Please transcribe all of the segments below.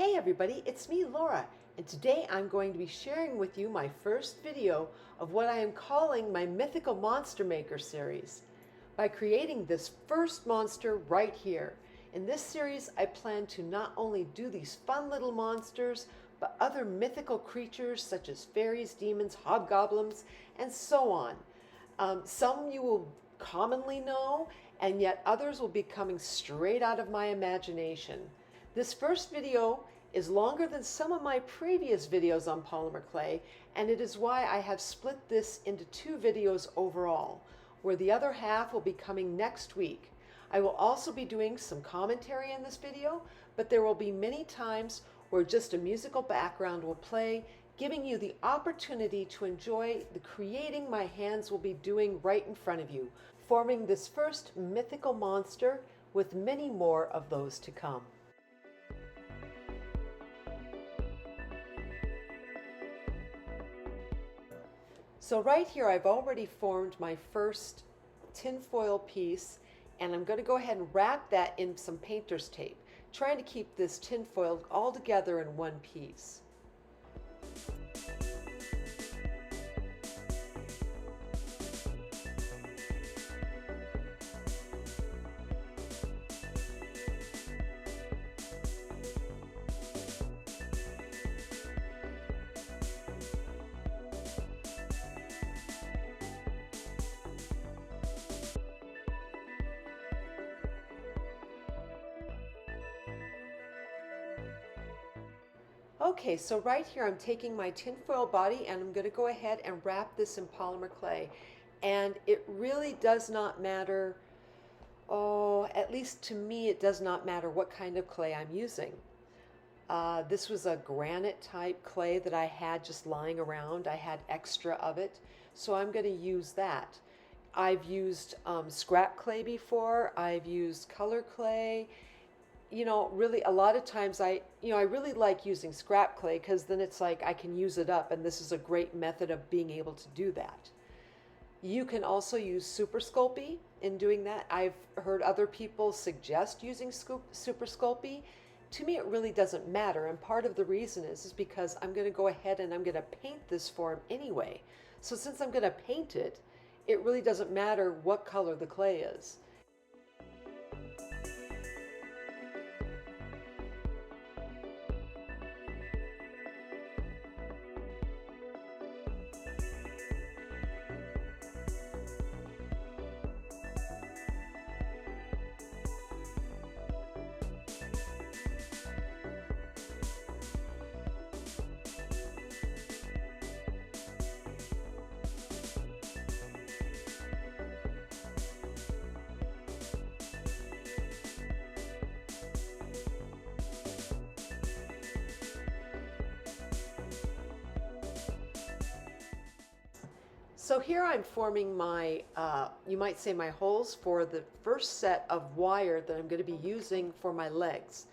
Hey everybody, it's me Laura, and today I'm going to be sharing with you my first video of what I am calling my Mythical Monster Maker series. By creating this first monster right here. In this series I plan to not only do these fun little monsters, but other mythical creatures such as fairies, demons, hobgoblins, and so on. Some you will commonly know, and yet others will be coming straight out of my imagination. This first video is longer than some of my previous videos on polymer clay, and it is why I have split this into two videos overall, where the other half will be coming next week. I will also be doing some commentary in this video, but there will be many times where just a musical background will play, giving you the opportunity to enjoy the creating my hands will be doing right in front of you, forming this first mythical monster with many more of those to come. So right here I've already formed my first tinfoil piece, and I'm going to go ahead and wrap that in some painter's tape, trying to keep this tinfoil all together in one piece. Okay, so right here I'm taking my tinfoil body and I'm going to go ahead and wrap this in polymer clay. And it really does not matter, at least to me it does not matter what kind of clay I'm using. This was a granite type clay that I had just lying around. I had extra of it, so I'm going to use that. I've used scrap clay before, I've used color clay. You know, really a lot of times I really like using scrap clay because then it's like I can use it up, and this is a great method of being able to do that. You can also use Super Sculpey in doing that. I've heard other people suggest using Super Sculpey. To me, it really doesn't matter, and part of the reason is because I'm going to go ahead and I'm going to paint this form anyway. So since I'm going to paint it, it really doesn't matter what color the clay is. So here I'm forming my, you might say my holes for the first set of wire that I'm going to be using for my legs.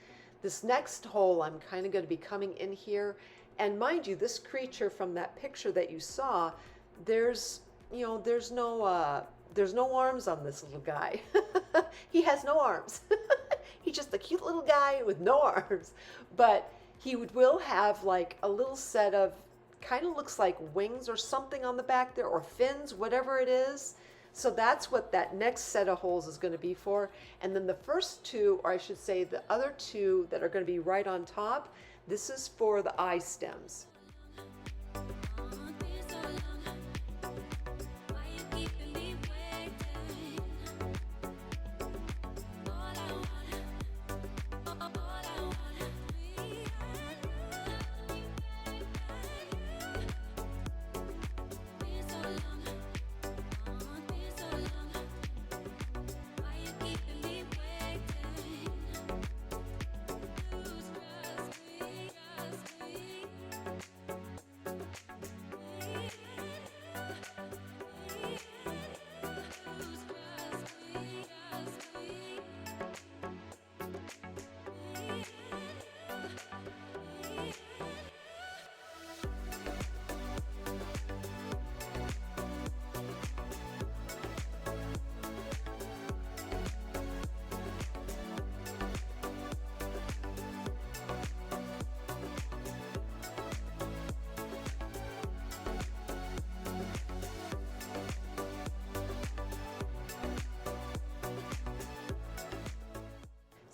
This next hole I'm kind of going to be coming in here, and mind you, this creature from that picture that you saw, there's no arms on this little guy. He has no arms. He's just a cute little guy with no arms, but he will have like a little set of kind of looks like wings or something on the back there, or fins, whatever it is. So that's what that next set of holes is going to be for. And then the first two, or I should say the other two that are going to be right on top, this is for the eye stems.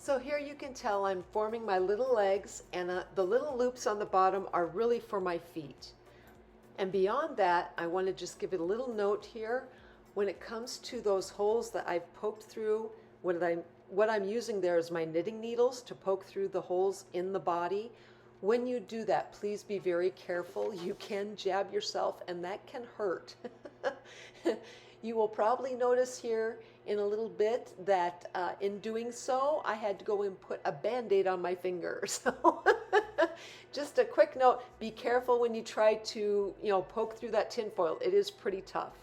So here you can tell I'm forming my little legs, and the little loops on the bottom are really for my feet. And beyond that, I want to just give it a little note here. When it comes to those holes that I've poked through, what I'm using there is my knitting needles to poke through the holes in the body. When you do that, please be very careful. You can jab yourself, and that can hurt. You will probably notice here in a little bit that in doing so, I had to go and put a Band-Aid on my finger. So just a quick note, be careful when you try to, poke through that tinfoil. It is pretty tough.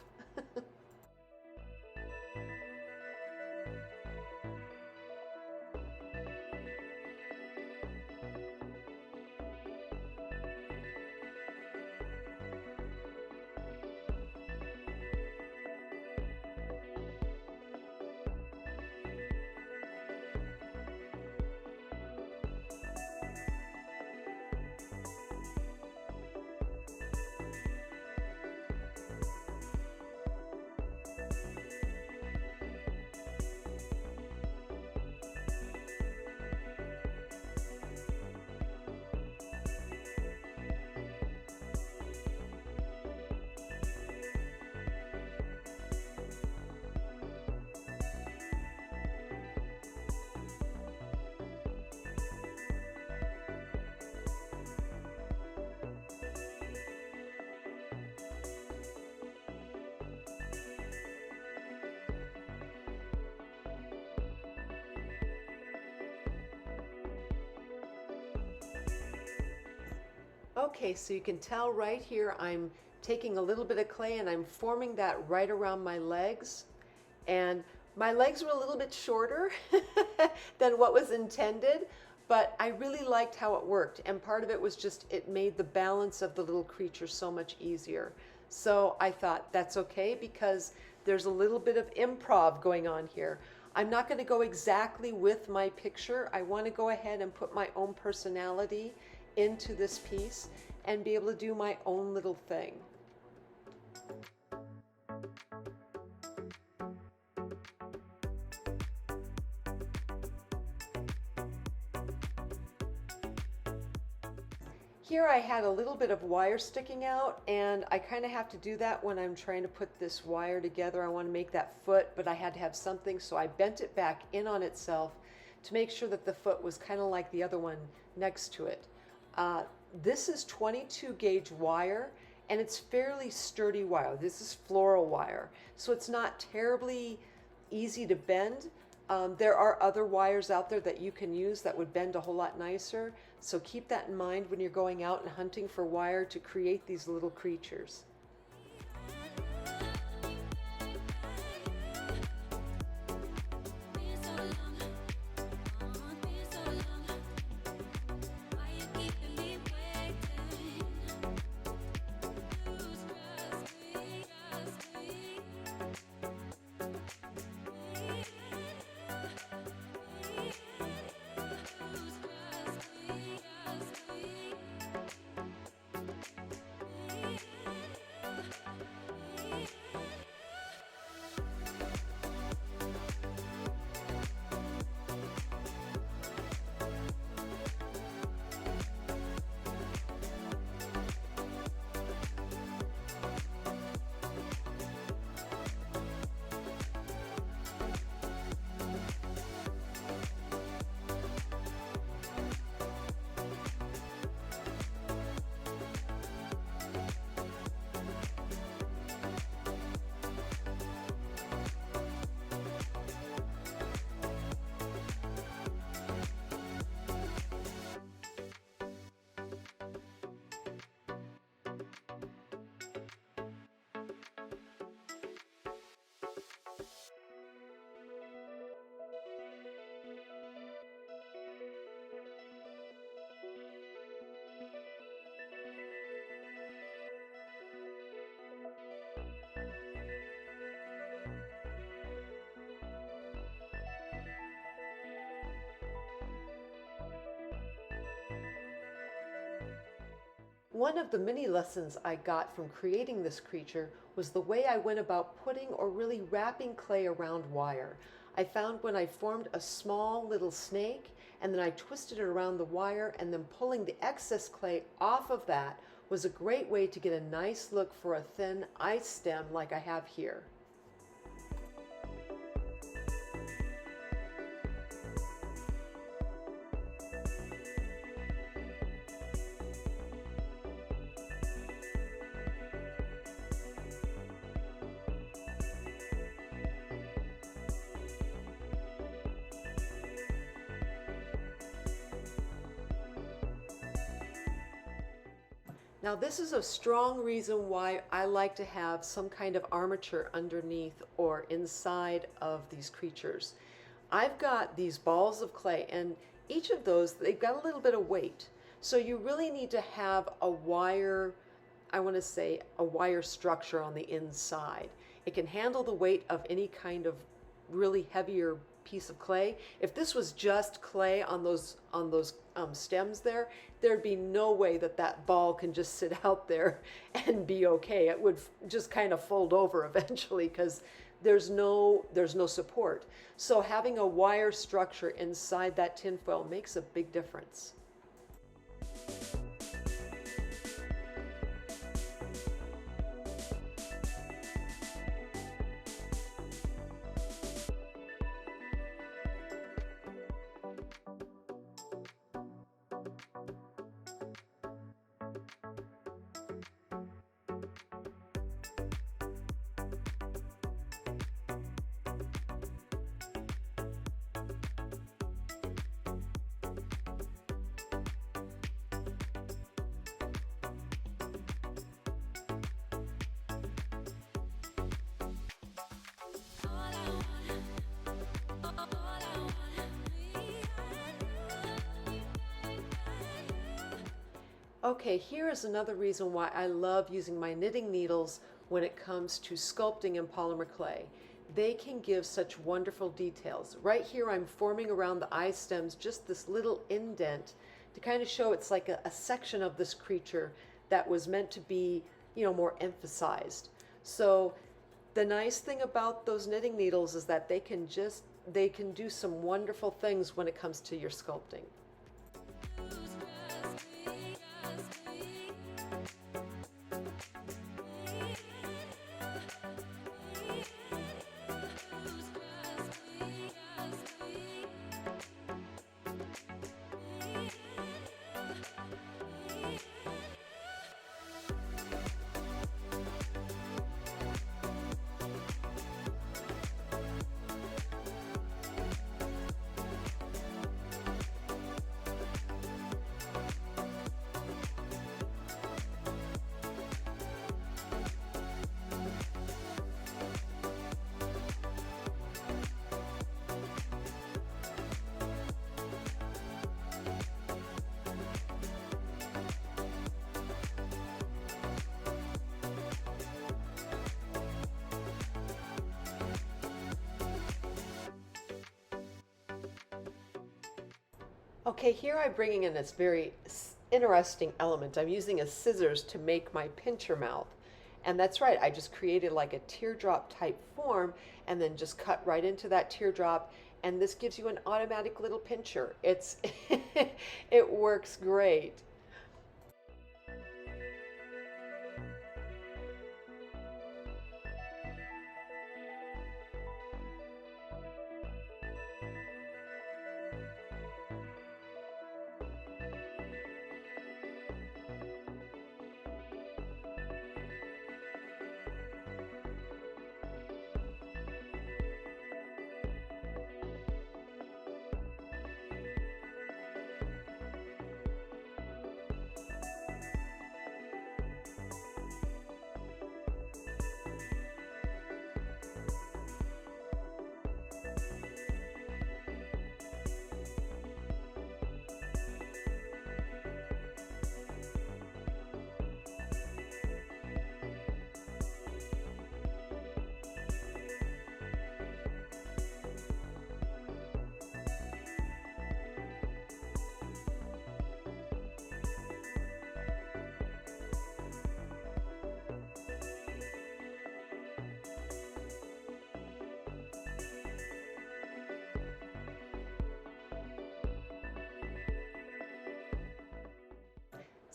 Okay, so you can tell right here I'm taking a little bit of clay and I'm forming that right around my legs. And my legs were a little bit shorter than what was intended, but I really liked how it worked. And part of it was just it made the balance of the little creature so much easier. So I thought that's okay because there's a little bit of improv going on here. I'm not going to go exactly with my picture. I want to go ahead and put my own personality into this piece and be able to do my own little thing. Here I had a little bit of wire sticking out, and I kind of have to do that when I'm trying to put this wire together. I want to make that foot, but I had to have something, so I bent it back in on itself to make sure that the foot was kind of like the other one next to it. This is 22 gauge wire, and it's fairly sturdy wire. This is floral wire, so it's not terribly easy to bend. There are other wires out there that you can use that would bend a whole lot nicer, so keep that in mind when you're going out and hunting for wire to create these little creatures. One of the many lessons I got from creating this creature was the way I went about putting or really wrapping clay around wire. I found when I formed a small little snake and then I twisted it around the wire, and then pulling the excess clay off of that was a great way to get a nice look for a thin ice stem like I have here. Now this is a strong reason why I like to have some kind of armature underneath or inside of these creatures. I've got these balls of clay, and each of those, they've got a little bit of weight. So you really need to have a wire, I want to say a wire structure on the inside. It can handle the weight of any kind of really heavier piece of clay. If this was just clay on those stems there, there'd be no way that that ball can just sit out there and be okay. It would just kind of fold over eventually because there's no support. So having a wire structure inside that tinfoil makes a big difference. Okay, here is another reason why I love using my knitting needles when it comes to sculpting in polymer clay. They can give such wonderful details. Right here I'm forming around the eye stems just this little indent to kind of show it's like a section of this creature that was meant to be, more emphasized. So the nice thing about those knitting needles is that they can do some wonderful things when it comes to your sculpting. Okay, here I'm bringing in this very interesting element. I'm using a scissors to make my pincher mouth. And that's right, I just created like a teardrop type form and then just cut right into that teardrop, and this gives you an automatic little pincher. It works great.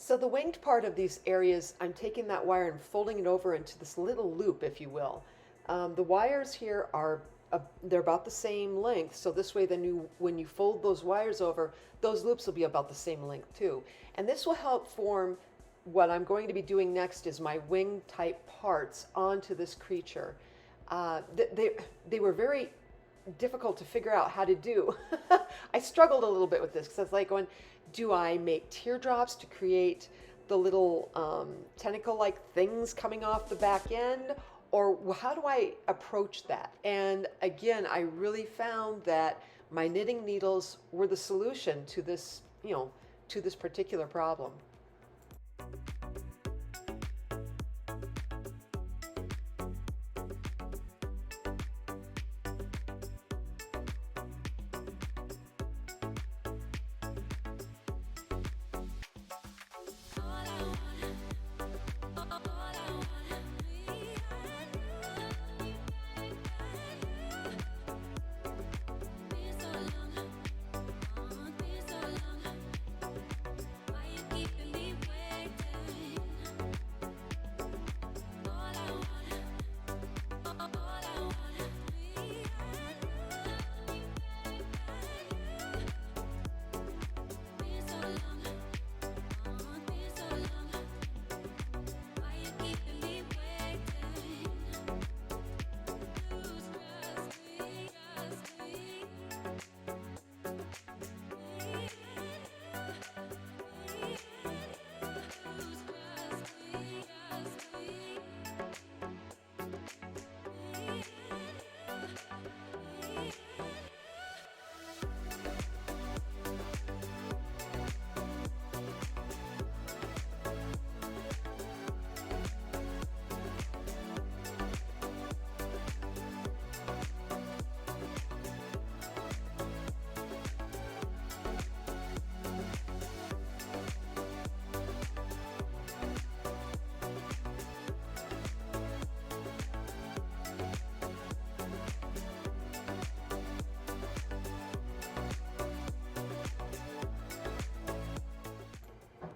So the winged part of these areas, I'm taking that wire and folding it over into this little loop, if you will. The wires here are, they're about the same length, so this way then when you fold those wires over, those loops will be about the same length too. And this will help form what I'm going to be doing next is my wing type parts onto this creature. They were very difficult to figure out how to do. I struggled a little bit with this because I was like going, do I make teardrops to create the little tentacle-like things coming off the back end? Or how do I approach that? And again, I really found that my knitting needles were the solution to this, to this particular problem.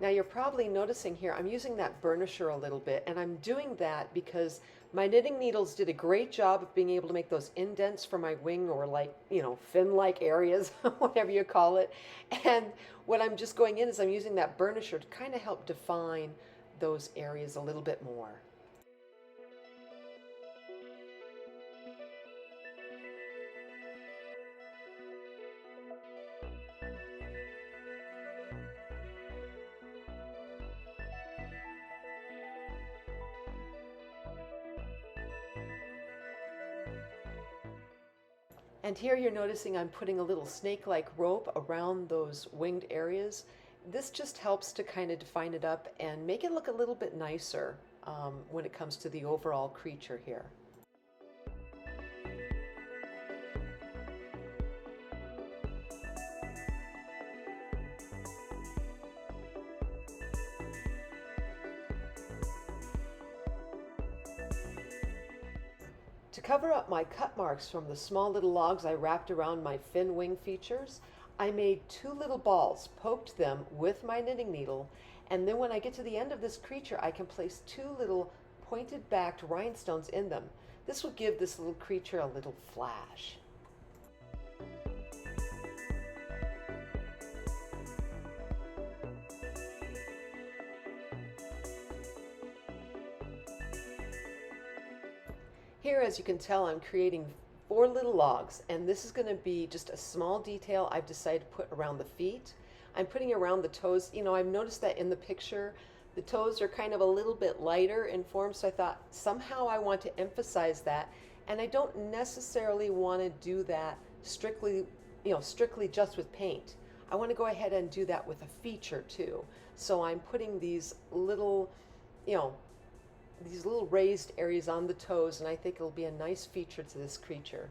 Now you're probably noticing here, I'm using that burnisher a little bit, and I'm doing that because my knitting needles did a great job of being able to make those indents for my wing or fin-like areas, whatever you call it. And what I'm just going in is I'm using that burnisher to kind of help define those areas a little bit more. And here you're noticing I'm putting a little snake-like rope around those winged areas. This just helps to kind of define it up and make it look a little bit nicer when it comes to the overall creature here. To cover up my cut marks from the small little logs I wrapped around my fin wing features, I made two little balls, poked them with my knitting needle, and then when I get to the end of this creature, I can place two little pointed backed rhinestones in them. This will give this little creature a little flash. Here, as you can tell, I'm creating 4 little logs, and this is going to be just a small detail I've decided to put around the feet. I'm putting around the toes. I've noticed that in the picture, the toes are kind of a little bit lighter in form, so I thought somehow I want to emphasize that, and I don't necessarily want to do that strictly just with paint. I want to go ahead and do that with a feature too. So I'm putting these little raised areas on the toes, and I think it'll be a nice feature to this creature.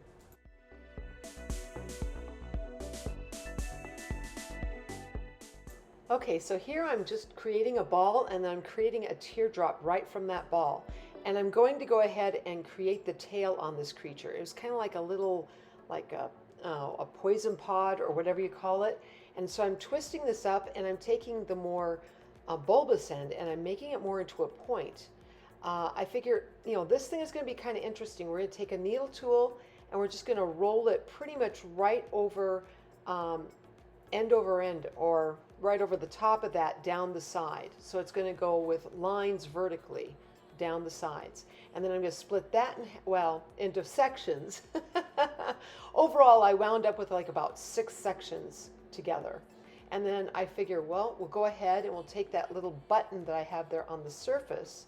Okay, so here I'm just creating a ball, and then I'm creating a teardrop right from that ball. And I'm going to go ahead and create the tail on this creature. It was kind of like a little, a poison pod or whatever you call it. And so I'm twisting this up, and I'm taking the more bulbous end, and I'm making it more into a point. I figure, this thing is going to be kind of interesting. We're going to take a needle tool and we're just going to roll it pretty much right over, end over end, or right over the top of that down the side. So it's going to go with lines vertically down the sides. And then I'm going to split that into sections. Overall, I wound up with like about 6 sections together. And then I figure, well, we'll go ahead and we'll take that little button that I have there on the surface,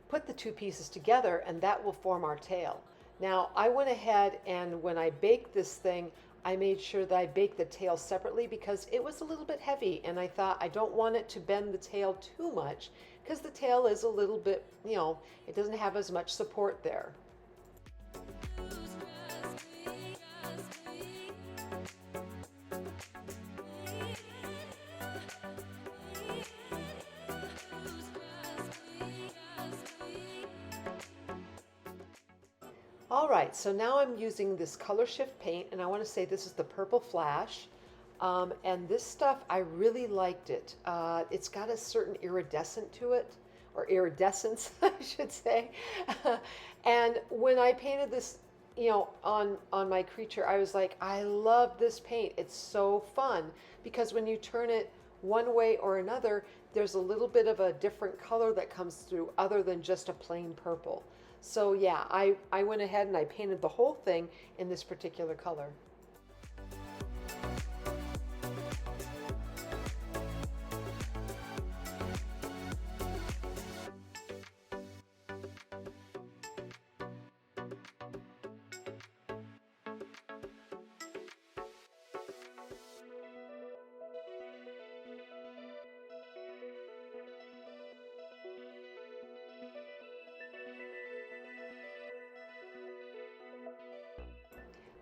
put the 2 pieces together, and that will form our tail. Now, I went ahead and when I baked this thing, I made sure that I baked the tail separately because it was a little bit heavy, and I thought I don't want it to bend the tail too much because the tail is a little bit, it doesn't have as much support there. All right, so now I'm using this color shift paint, and I want to say this is the Purple Flash. And this stuff, I really liked it. It's got a certain iridescent to it, or iridescence, I should say. And when I painted this, on my creature, I was like, I love this paint. It's so fun because when you turn it one way or another, there's a little bit of a different color that comes through other than just a plain purple. So yeah, I went ahead and I painted the whole thing in this particular color.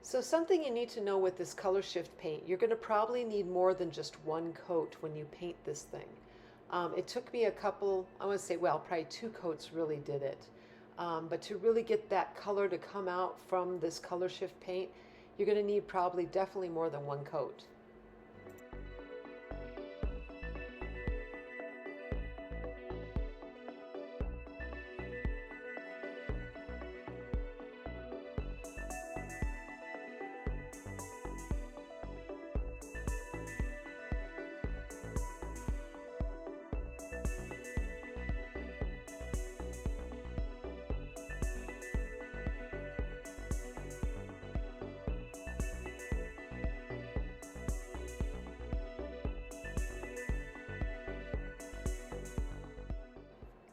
So something you need to know with this color shift paint, you're going to probably need more than just one coat when you paint this thing. It took me a couple, I want to say, well, probably 2 coats really did it. But to really get that color to come out from this color shift paint, you're going to need probably definitely more than 1 coat.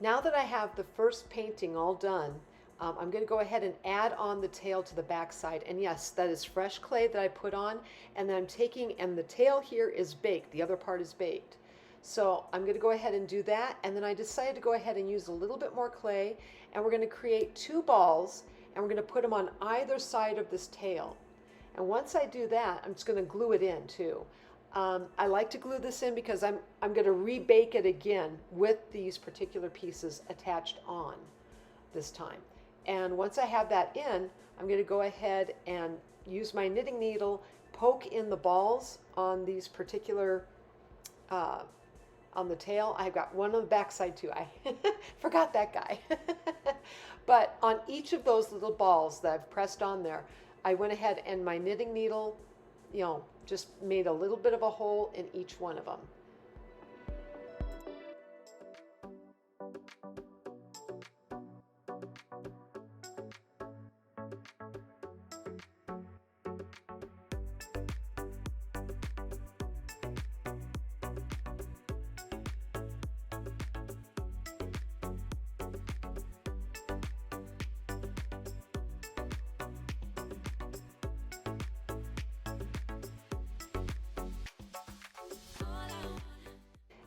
Now that I have the first painting all done, I'm going to go ahead and add on the tail to the back side. And yes, that is fresh clay that I put on, and then I'm taking, and the tail here is baked, the other part is baked. So I'm going to go ahead and do that, and then I decided to go ahead and use a little bit more clay, and we're going to create 2 balls, and we're going to put them on either side of this tail. And once I do that, I'm just going to glue it in too. I like to glue this in because I'm going to rebake it again with these particular pieces attached on this time. And once I have that in, I'm going to go ahead and use my knitting needle, poke in the balls on these particular, on the tail. I've got one on the back side too. I forgot that guy. But on each of those little balls that I've pressed on there, I went ahead and my knitting needle, just made a little bit of a hole in each one of them.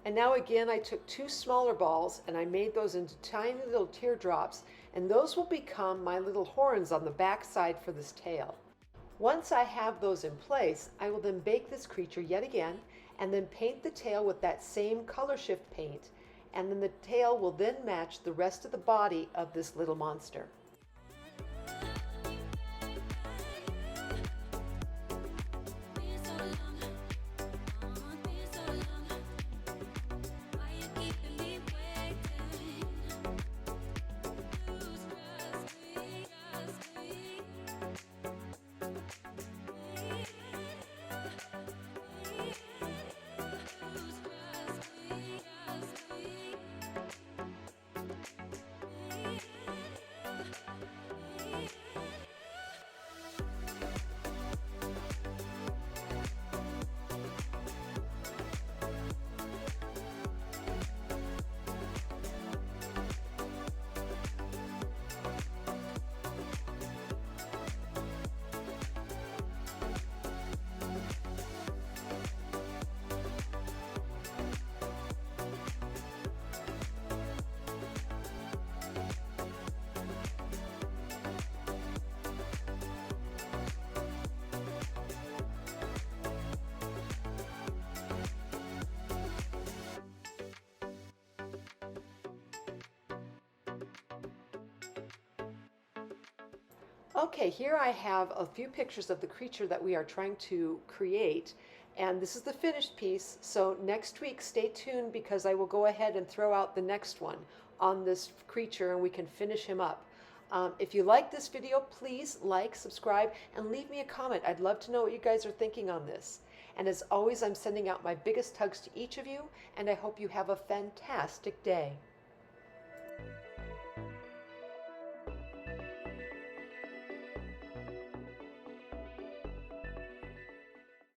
And now again, I took 2 smaller balls and I made those into tiny little teardrops, and those will become my little horns on the back side for this tail. Once I have those in place, I will then bake this creature yet again and then paint the tail with that same color shift paint, and then the tail will then match the rest of the body of this little monster. Okay, here I have a few pictures of the creature that we are trying to create, and this is the finished piece. So next week, stay tuned because I will go ahead and throw out the next one on this creature and we can finish him up. If you like this video, please like, subscribe, and leave me a comment. I'd love to know what you guys are thinking on this. And as always, I'm sending out my biggest hugs to each of you, and I hope you have a fantastic day.